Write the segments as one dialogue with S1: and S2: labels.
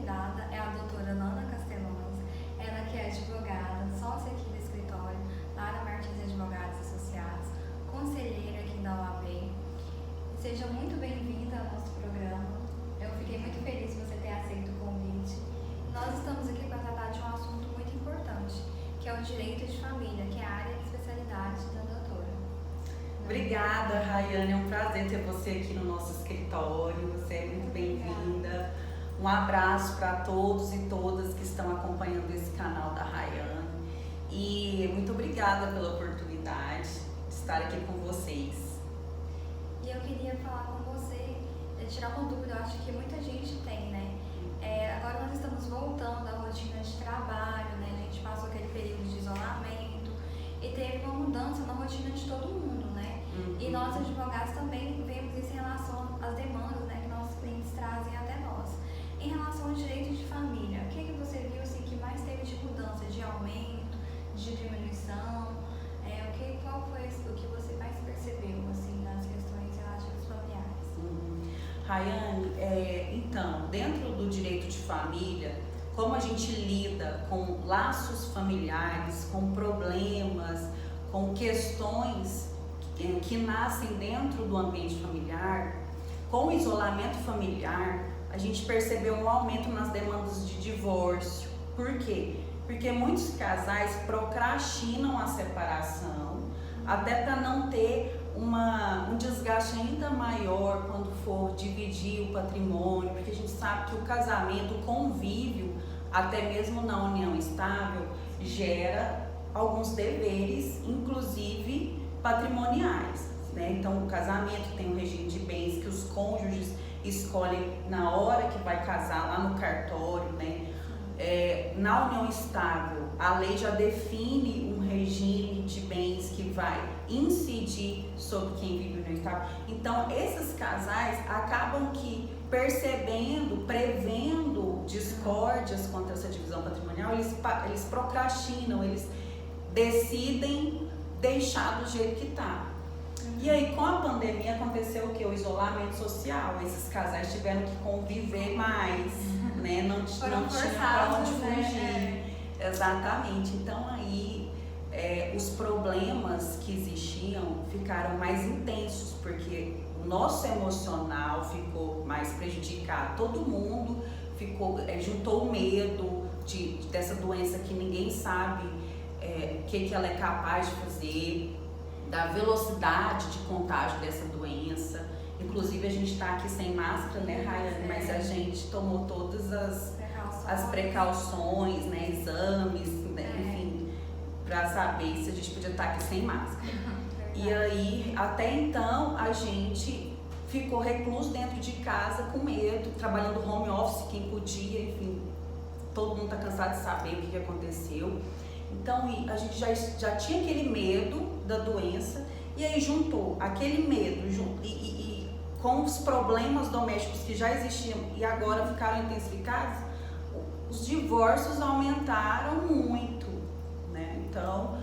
S1: convidada é a doutora Nana Castellanos, ela que é advogada, sócia aqui do escritório, Lara Martins Advogados Associados, conselheira aqui da OAB. Seja muito bem-vinda ao nosso programa. Eu fiquei muito feliz de você ter aceito o convite. Nós estamos aqui para tratar de um assunto muito importante, que é o direito de família, que é a área de especialidade da doutora.
S2: Obrigada, Rayane. É um prazer ter você aqui no nosso escritório. Você é muito bem-vinda. Um abraço para todos e todas que estão acompanhando esse canal da Rayane. E muito obrigada pela oportunidade de estar aqui com vocês.
S1: E eu queria falar com você, tirar uma dúvida, eu acho que muita gente tem, né? Agora nós estamos voltando à rotina de trabalho, né? A gente passou aquele período de isolamento e teve uma mudança na rotina de todo mundo, né? E nós, advogados, também vemos isso em relação às demandas, né, que nossos clientes trazem até nós. Em relação ao direito de família, o que você viu assim, que mais teve de mudança, de aumento, de diminuição? Qual foi o que você mais percebeu assim, nas questões relativas familiares?
S2: Rayane, então, dentro do direito de família, como a gente lida com laços familiares, com problemas, com questões que nascem dentro do ambiente familiar, com o isolamento familiar, a gente percebeu um aumento nas demandas de divórcio. Por quê? Porque muitos casais procrastinam a separação, até para não ter um desgaste ainda maior quando for dividir o patrimônio, porque a gente sabe que o casamento, o convívio, até mesmo na união estável, gera alguns deveres, inclusive patrimoniais, né? Então o casamento tem um regime de bens que os cônjuges escolhem na hora que vai casar, lá no cartório, né? Na união estável, a lei já define um regime de bens que vai incidir sobre quem vive no união estável. Então esses casais acabam que percebendo, prevendo discórdias contra essa divisão patrimonial, eles procrastinam, eles decidem deixar do jeito que está. E aí, com a pandemia, aconteceu o quê? O isolamento social. Esses casais tiveram que conviver mais, né? Não tinham para onde fugir.
S1: Né?
S2: Exatamente. Então, aí, os problemas que existiam ficaram mais intensos, porque o nosso emocional ficou mais prejudicado. Todo mundo juntou o medo dessa doença que ninguém sabe o que ela é capaz de fazer, da velocidade de contágio dessa doença. Inclusive a gente está aqui sem máscara, né, Rayane? Mas a gente tomou todas as precauções, né, exames, né, enfim, para saber se a gente podia estar aqui sem máscara. E aí, até então, a gente ficou recluso dentro de casa com medo, trabalhando home office, quem podia, enfim, todo mundo está cansado de saber o que aconteceu. Então a gente já tinha aquele medo da doença, e aí juntou aquele medo e com os problemas domésticos que já existiam e agora ficaram intensificados, os divórcios aumentaram muito, né? Então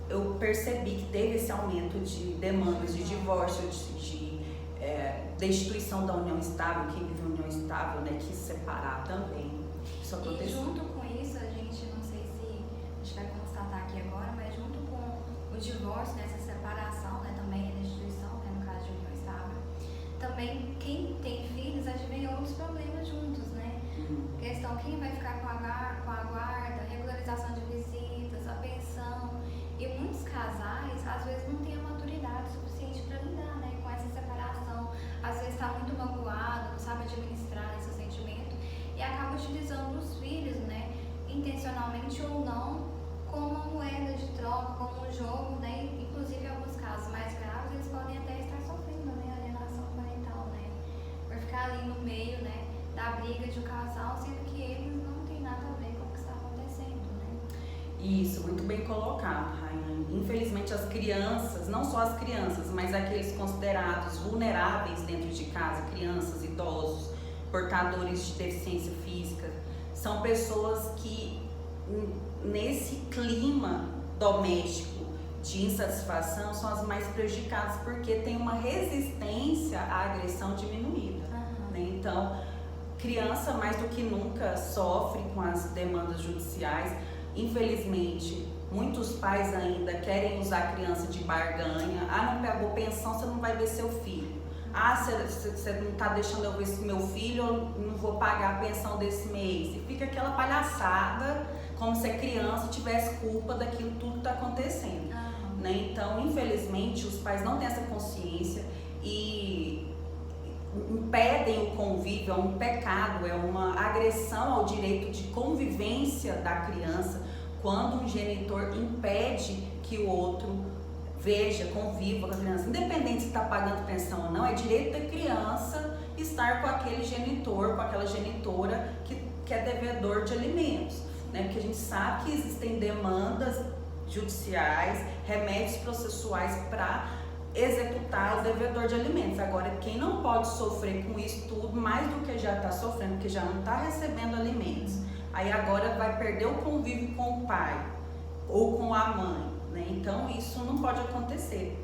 S2: eu percebi que teve esse aumento de demandas de divórcio, de destituição da união estável, quem vive em união estável, né, quis separar também. Isso aconteceu.
S1: E junto com isso, a gente, não sei se a gente vai constatar aqui agora, mas junto com o divórcio, né, essa separação, né, também a destituição, né, no caso de união estável, também quem tem filhos advém outros problemas juntos, né? Questão, quem vai ficar com a guarda, regularização de visitas, a pensão. E muitos casais, às vezes, não têm a maturidade suficiente para lidar, né, com essa separação. Às vezes está muito magoado, não sabe administrar esse sentimento e acaba utilizando os filhos, né, intencionalmente ou não, como uma moeda de troca, como um jogo, né? Inclusive, em alguns casos mais graves, eles podem até estar sofrendo, né, alienação parental, né, por ficar ali no meio, né, da briga de um casal, sendo que eles não têm nada a ver com o que está acontecendo, né?
S2: Isso, muito bem colocado, Rayane. Infelizmente as crianças, não só as crianças, mas aqueles considerados vulneráveis dentro de casa, crianças, idosos, portadores de deficiência física, são pessoas que nesse clima doméstico de insatisfação são as mais prejudicadas, porque tem uma resistência à agressão diminuída, né? Então criança mais do que nunca sofre com as demandas judiciais. Infelizmente, muitos pais ainda querem usar a criança de barganha. Ah, não pegou pensão, você não vai ver seu filho. Ah, você não está deixando eu ver meu filho, eu não vou pagar a pensão desse mês. E fica aquela palhaçada, como se a criança tivesse culpa daquilo tudo que está acontecendo. Né? Então, infelizmente, os pais não têm essa consciência e impedem o convívio. É um pecado, é uma agressão ao direito de convivência da criança quando um genitor impede que o outro veja, conviva com a criança, independente se está pagando pensão ou não. É direito da criança estar com aquele genitor, com aquela genitora que é devedor de alimentos, né? Porque a gente sabe que existem demandas judiciais, remédios processuais para executar o devedor de alimentos. Agora, quem não pode sofrer com isso tudo, mais do que já está sofrendo, porque já não está recebendo alimentos, aí agora vai perder o convívio com o pai ou com a mãe, né? Então isso não pode acontecer.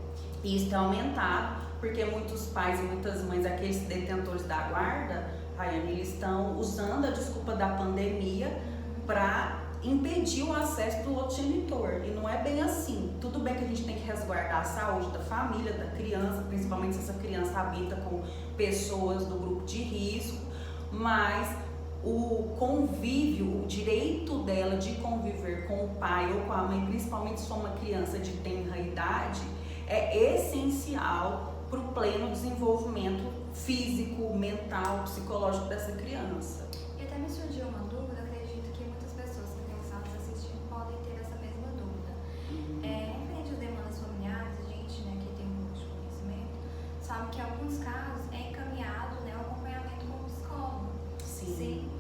S2: E isso tem aumentado porque muitos pais e muitas mães, aqueles detentores da guarda, Rayane, eles estão usando a desculpa da pandemia para impedir o acesso do outro genitor. E não é bem assim. Tudo bem que a gente tem que resguardar a saúde da família, da criança, principalmente se essa criança habita com pessoas do grupo de risco, mas o convívio, o direito dela de conviver com o pai ou com a mãe, principalmente se for uma criança de tenra idade, é essencial para o pleno desenvolvimento físico, mental, psicológico dessa criança.
S1: E até me surgiu uma dúvida, acredito que muitas pessoas que têm estado assistindo podem ter essa mesma dúvida. Referente às demandas familiares, a gente, né, que tem um pouco de conhecimento, sabe que em alguns casos é encaminhado, né, o acompanhamento com o psicólogo. Sim.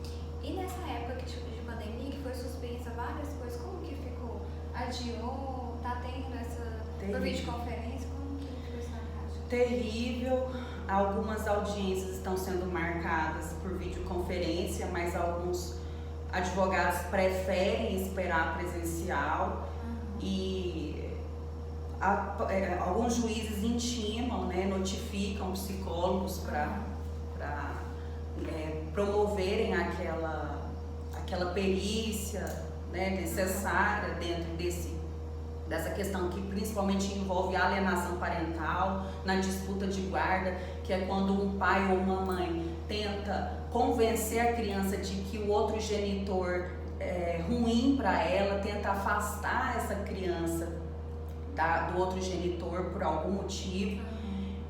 S1: E nessa época de pandemia, que foi suspensa várias coisas, como que ficou? Adiou? Tá tendo essa por videoconferência? Como que ficou isso na casa?
S2: Terrível. Algumas audiências estão sendo marcadas por videoconferência, mas alguns advogados preferem esperar presencial. E alguns juízes intimam, né, notificam psicólogos para promoverem aquela perícia, né, necessária dentro dessa questão que principalmente envolve alienação parental na disputa de guarda, que é quando um pai ou uma mãe tenta convencer a criança de que o outro genitor é ruim para ela, tenta afastar essa criança do outro genitor por algum motivo.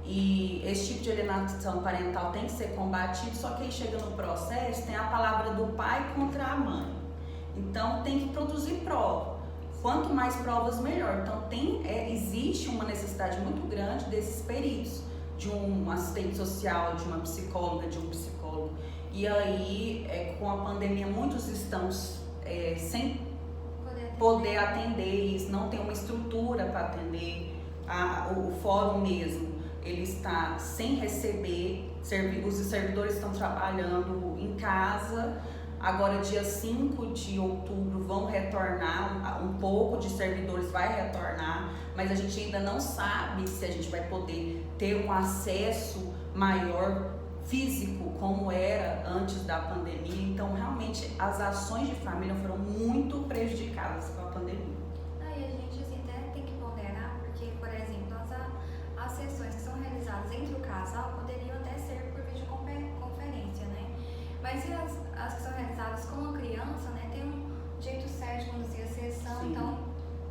S2: E esse tipo de alienação parental tem que ser combatido, só que aí chega no processo, tem a palavra do pai contra a mãe. Então tem que produzir prova. Quanto mais provas, melhor. Então existe uma necessidade muito grande desses peritos, de um assistente social, de uma psicóloga, de um psicólogo. E aí, com a pandemia, muitos estão sem poder atender isso, não tem uma estrutura para atender. O fórum mesmo, ele está sem receber, os servidores estão trabalhando em casa. Agora, dia 5 de outubro, vão retornar, um pouco de servidores vai retornar, mas a gente ainda não sabe se a gente vai poder ter um acesso maior físico como era antes da pandemia. Então, realmente, as ações de família foram muito prejudicadas com a pandemia.
S1: E a gente assim, até tem que ponderar, porque, por exemplo, as sessões que são realizadas entre o casal poderiam até ser por videoconferência, né? Mas e as que são realizadas com a criança, né, tem um jeito certo de conduzir a sessão. Sim. Então,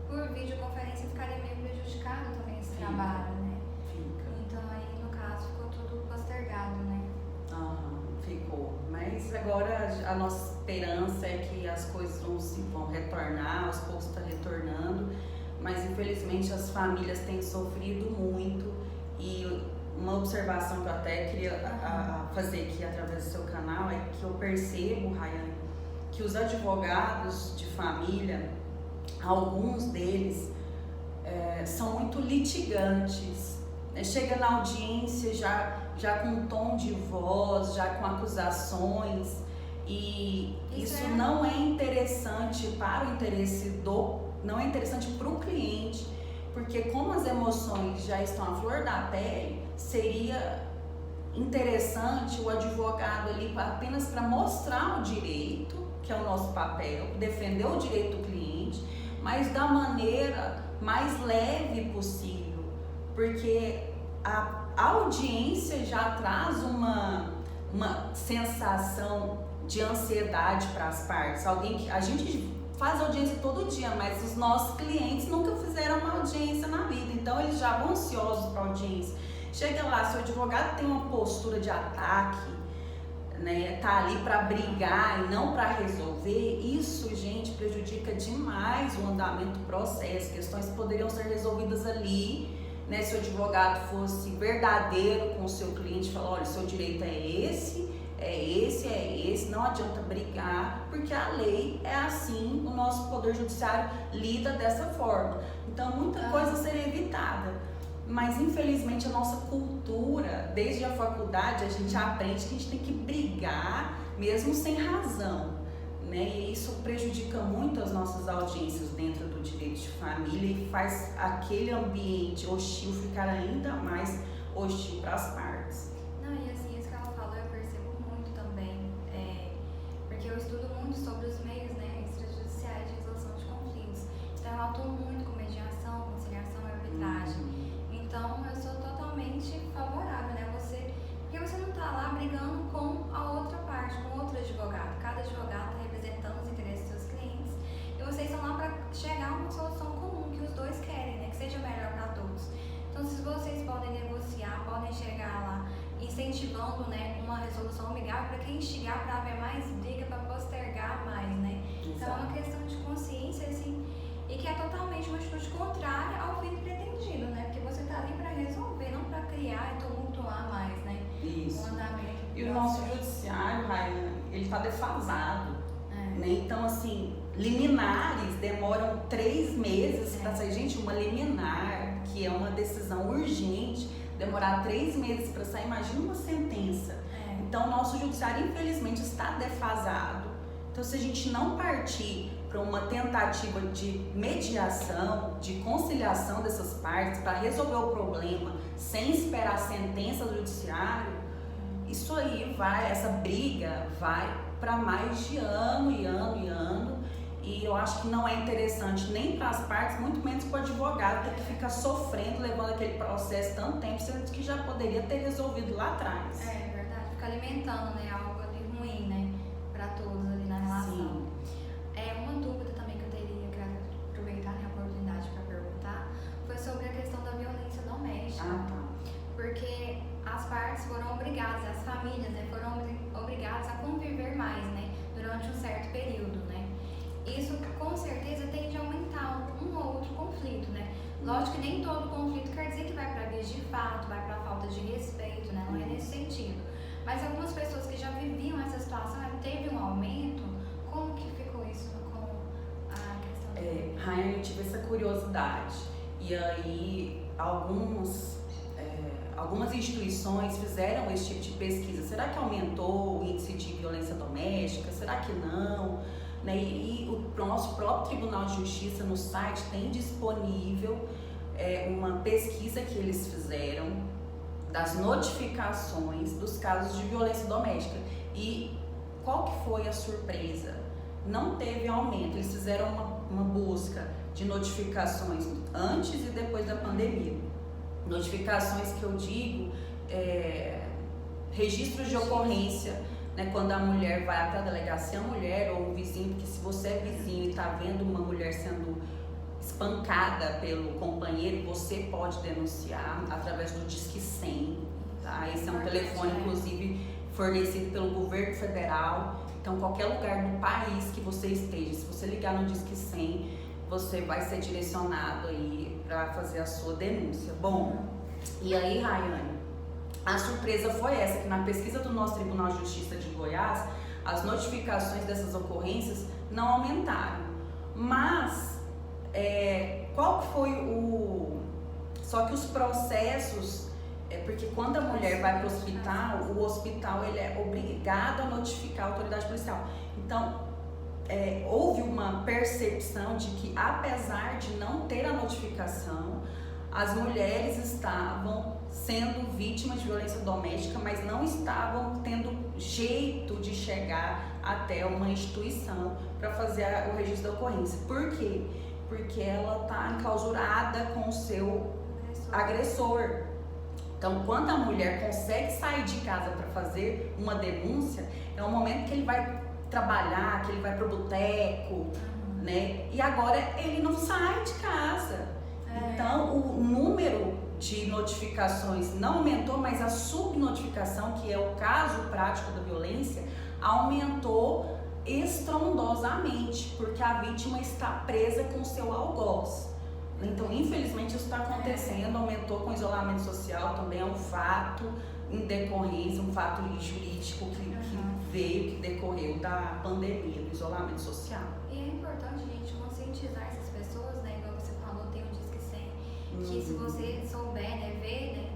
S1: por videoconferência ficaria meio prejudicado também esse trabalho, né?
S2: Fica.
S1: Então, aí, no caso, ficou tudo postergado, né?
S2: Ficou. Mas agora a nossa esperança é que as coisas vão retornar, aos poucos está retornando, mas infelizmente as famílias têm sofrido muito. E uma observação que eu até queria fazer aqui através do seu canal é que eu percebo, Rayane, que os advogados de família, alguns deles são muito litigantes, né? Chega na audiência já com um tom de voz, já com acusações, e isso não é interessante para o interesse não é interessante para o cliente, porque como as emoções já estão à flor da pele, seria interessante o advogado ali apenas para mostrar o direito, que é o nosso papel, defender o direito do cliente, mas da maneira mais leve possível, porque a audiência já traz uma sensação de ansiedade para as partes. A gente faz audiência todo dia, mas os nossos clientes nunca fizeram uma audiência na vida, então eles já vão ansiosos para a audiência. Chega lá, se o advogado tem uma postura de ataque, né, tá ali para brigar e não para resolver, isso, gente, prejudica demais o andamento do processo. Questões que poderiam ser resolvidas ali, né, se o advogado fosse verdadeiro com o seu cliente, falar, olha, seu direito é esse, não adianta brigar, porque a lei é assim, o nosso poder judiciário lida dessa forma. Então, muita coisa seria evitada. Mas, infelizmente, a nossa cultura, desde a faculdade, a gente aprende que a gente tem que brigar, mesmo sem razão, né? E isso prejudica muito as nossas audiências dentro do direito de família e faz aquele ambiente hostil ficar ainda mais hostil para as partes.
S1: Não, e assim, isso que ela falou, eu percebo muito também, porque eu estudo muito sobre os meios, né, extrajudiciais de resolução de conflitos. Então, eu atuo muito com mediação, conciliação e arbitragem. Então, eu sou totalmente favorável, né? Porque você não está lá brigando com a outra parte, com outro advogado. Cada advogado está representando os interesses dos seus clientes e vocês estão lá para chegar a uma solução comum que os dois querem, né? Que seja melhor para todos. Então, se vocês podem negociar, podem chegar lá incentivando, né, uma resolução amigável para quem instigar para haver mais briga, para postergar mais, né? Exato. Então, é uma questão de consciência, assim, e que é totalmente uma atitude contrária ao fim pretendido, né? Porque você está ali para resolver, não para criar e tumultuar mais, né?
S2: Isso.
S1: O andamento.
S2: E o nosso judiciário, Rayane, ele está defasado, né? Então, assim, liminares demoram 3 meses para sair. Gente, uma liminar, que é uma decisão urgente, demorar 3 meses para sair, imagina uma sentença. Então, o nosso judiciário, infelizmente, está defasado. Então, se a gente não partir para uma tentativa de mediação, de conciliação dessas partes, para resolver o problema sem esperar a sentença do judiciário, isso aí essa briga vai para mais de ano e ano e ano, e eu acho que não é interessante nem para as partes, muito menos para o advogado ter que ficar sofrendo, levando aquele processo tanto tempo, sendo que já poderia ter resolvido lá atrás.
S1: É verdade, fica alimentando, né, algo ali ruim, né, para todos ali na relação.
S2: Sim.
S1: Uma dúvida também que eu teria, que aproveitar, né, a oportunidade para perguntar, foi sobre a questão da violência doméstica. Porque as partes foram obrigadas, as famílias, né, foram obrigadas a conviver mais, né, durante um certo período, né. Isso com certeza tende a aumentar um ou outro conflito, né. Lógico que nem todo conflito quer dizer que vai para vias de fato, vai para falta de respeito, né, não é nesse sentido. Mas algumas pessoas que já viviam essa situação, teve um aumento. Como que ficou isso com a questão?
S2: Rayane, eu tive essa curiosidade e aí algumas instituições fizeram esse tipo de pesquisa. Será que aumentou o índice de violência doméstica? Será que não? Né? E o nosso próprio Tribunal de Justiça no site tem disponível uma pesquisa que eles fizeram das notificações dos casos de violência doméstica. E qual que foi a surpresa? Não teve aumento. Eles fizeram uma busca de notificações antes e depois da pandemia. Notificações que eu digo, registros de ocorrência, né, quando a mulher vai até a delegacia, a mulher ou o vizinho, porque se você é vizinho e está vendo uma mulher sendo espancada pelo companheiro, você pode denunciar através do Disque 100, tá? Esse é um telefone, inclusive, fornecido pelo governo federal. Então, qualquer lugar do país que você esteja, se você ligar no Disque 100, você vai ser direcionado aí para fazer a sua denúncia. Bom, e aí, Rayane, a surpresa foi essa, que na pesquisa do nosso Tribunal de Justiça de Goiás, as notificações dessas ocorrências não aumentaram. Mas, qual que foi Só que os processos, porque quando a mulher vai para o hospital ele é obrigado a notificar a autoridade policial. Então, houve uma percepção de que, apesar de não ter a notificação, as mulheres estavam sendo vítimas de violência doméstica, mas não estavam tendo jeito de chegar até uma instituição para fazer o registro da ocorrência. Por quê? Porque ela está enclausurada com o seu agressor. Então, quando a mulher consegue sair de casa para fazer uma denúncia, é o momento que ele vai trabalhar, que ele vai pro boteco, né? E agora ele não sai de casa. Então, o número de notificações não aumentou, mas a subnotificação, que é o caso prático da violência, aumentou estrondosamente, porque a vítima está presa com seu algoz. Então, infelizmente, isso está acontecendo, aumentou com o isolamento social, também é um fato em decorrência, um fato jurídico que veio, que decorreu da pandemia, do isolamento social.
S1: E é importante a gente conscientizar essas pessoas, né, igual você falou, tem um Disque 100, que se você souber, né, ver, né,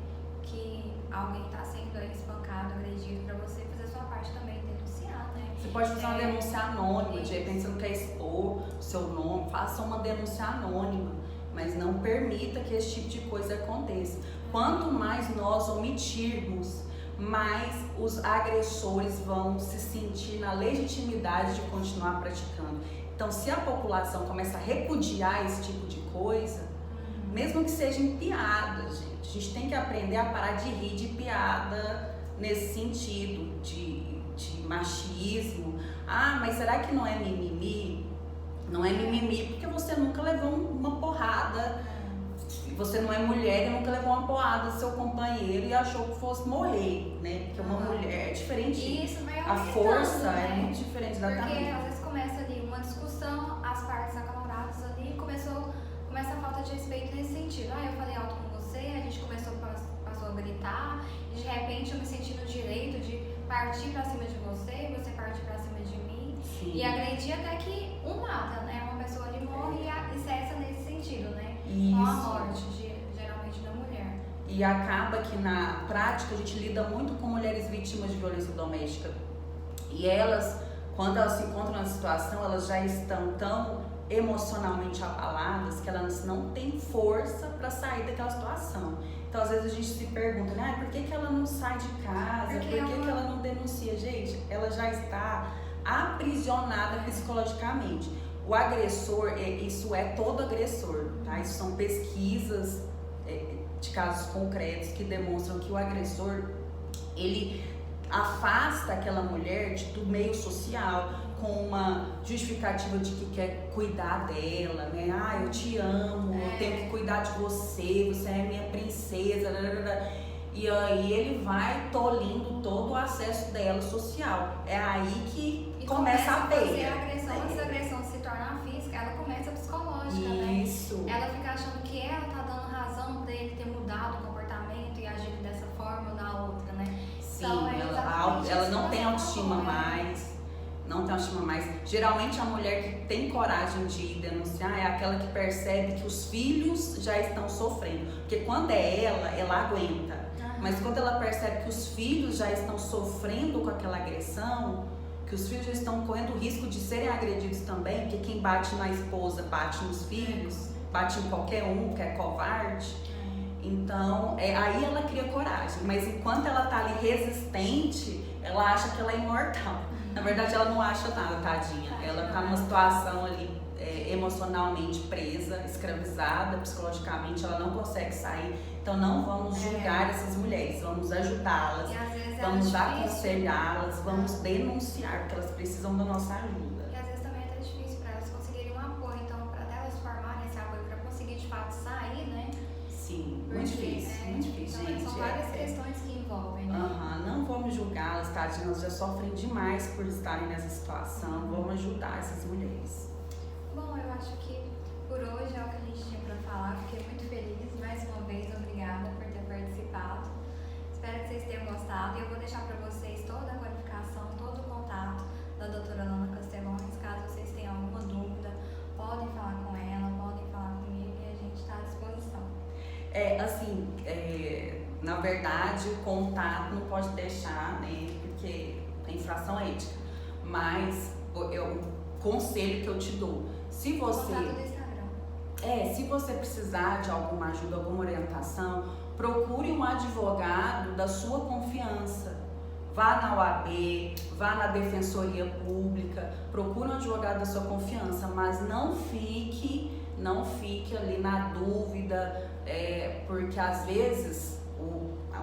S1: que alguém está sendo aí espancado, agredido, para você fazer a sua parte também, denunciar, né.
S2: Você pode fazer uma denúncia anônima, de repente você não quer expor o seu nome, faça uma denúncia anônima, mas não permita que esse tipo de coisa aconteça. Quanto mais nós omitirmos, mais os agressores vão se sentir na legitimidade de continuar praticando. Então, se a população começa a repudiar esse tipo de coisa, mesmo que seja em piada, gente, a gente tem que aprender a parar de rir de piada nesse sentido, de machismo. Ah, mas será que não é mimimi? Não é mimimi porque você nunca levou uma porrada. Você não é mulher e nunca levou uma porrada do seu companheiro e achou que fosse morrer, né? Porque uma mulher é diferente.
S1: E isso vai
S2: a força
S1: né?
S2: é muito diferente, exatamente.
S1: Porque às vezes começa ali uma discussão, as partes acaloradas ali, começa a falta de respeito nesse sentido. Ah, eu falei alto com você, a gente passou a gritar, e de repente eu me senti no direito de partir pra cima de você, você partir pra cima de mim. Sim. E agredir até que mata, né? Uma pessoa ali morre e cessa nesse sentido, né?
S2: Isso.
S1: Com a morte, geralmente da mulher.
S2: E acaba que na prática a gente lida muito com mulheres vítimas de violência doméstica. E elas, quando elas se encontram na situação, elas já estão tão emocionalmente abaladas que elas não têm força para sair daquela situação. Então, às vezes a gente se pergunta, né? Por que ela não sai de casa? Por que ela não denuncia? Gente, ela já está aprisionada psicologicamente. O agressor, isso é todo agressor, tá? Isso são pesquisas de casos concretos que demonstram que o agressor, ele afasta aquela mulher do meio social com uma justificativa de que quer cuidar dela, né? Ah, eu te amo, eu tenho que cuidar de você, você é minha princesa, e aí ele vai tolindo todo o acesso dela social. É aí que começa a perda.
S1: Antes da agressão se tornar física, ela começa psicológica,
S2: Isso.
S1: Né? Ela fica achando que ela tá dando razão pra ele ter mudado o comportamento e agir dessa forma ou na outra, né?
S2: Sim,
S1: então,
S2: ela não tem autoestima mais. Não tem autoestima mais. Geralmente a mulher que tem coragem de denunciar é aquela que percebe que os filhos já estão sofrendo. Porque quando é ela aguenta. Mas quando ela percebe que os filhos já estão sofrendo com aquela agressão, que os filhos já estão correndo o risco de serem agredidos também, porque quem bate na esposa bate nos filhos, bate em qualquer um, que é covarde. Então, aí ela cria coragem. Mas enquanto ela tá ali resistente, ela acha que ela é imortal. Na verdade, ela não acha nada, tadinha. Ela tá numa situação ali emocionalmente presa, escravizada, psicologicamente, ela não consegue sair. Então, não vamos julgar essas mulheres, vamos ajudá-las, vamos aconselhá-las, vamos denunciar, porque elas precisam da nossa ajuda.
S1: E às vezes também é até difícil para elas conseguirem um apoio, então, para elas formarem esse apoio, para conseguir de fato sair, né?
S2: Sim, muito difícil, muito difícil,
S1: então,
S2: gente.
S1: São várias questões que envolvem, né?
S2: Não vamos julgá-las, tadinhas, elas já sofrem demais por estarem nessa situação, vamos ajudar essas mulheres.
S1: Bom, eu acho que por hoje é o que a gente tinha para falar. Fiquei muito feliz. Mais uma vez, obrigada por ter participado. Espero que vocês tenham gostado. E eu vou deixar para vocês toda a qualificação, todo o contato da doutora Nona Castelões. Caso vocês tenham alguma dúvida, podem falar com ela, podem falar comigo e a gente está à disposição.
S2: Na verdade, o contato não pode deixar, né? Porque é infração ética. Mas o conselho que eu te dou, se você precisar de alguma ajuda, alguma orientação, procure um advogado da sua confiança. Vá na OAB, vá na Defensoria Pública, procure um advogado da sua confiança, mas não fique ali na dúvida, porque às vezes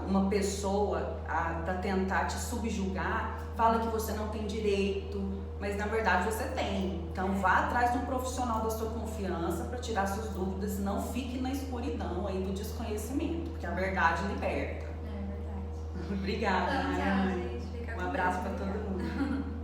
S2: uma pessoa, para tentar te subjugar, fala que você não tem direito, mas na verdade você tem. Então vá atrás de um profissional da sua confiança para tirar suas dúvidas, não fique na escuridão aí do desconhecimento, porque a verdade liberta.
S1: É verdade.
S2: Obrigada,
S1: Então, tchau,
S2: Mariana.
S1: gente. Fica
S2: Um
S1: com
S2: abraço
S1: Deus.
S2: para todo mundo.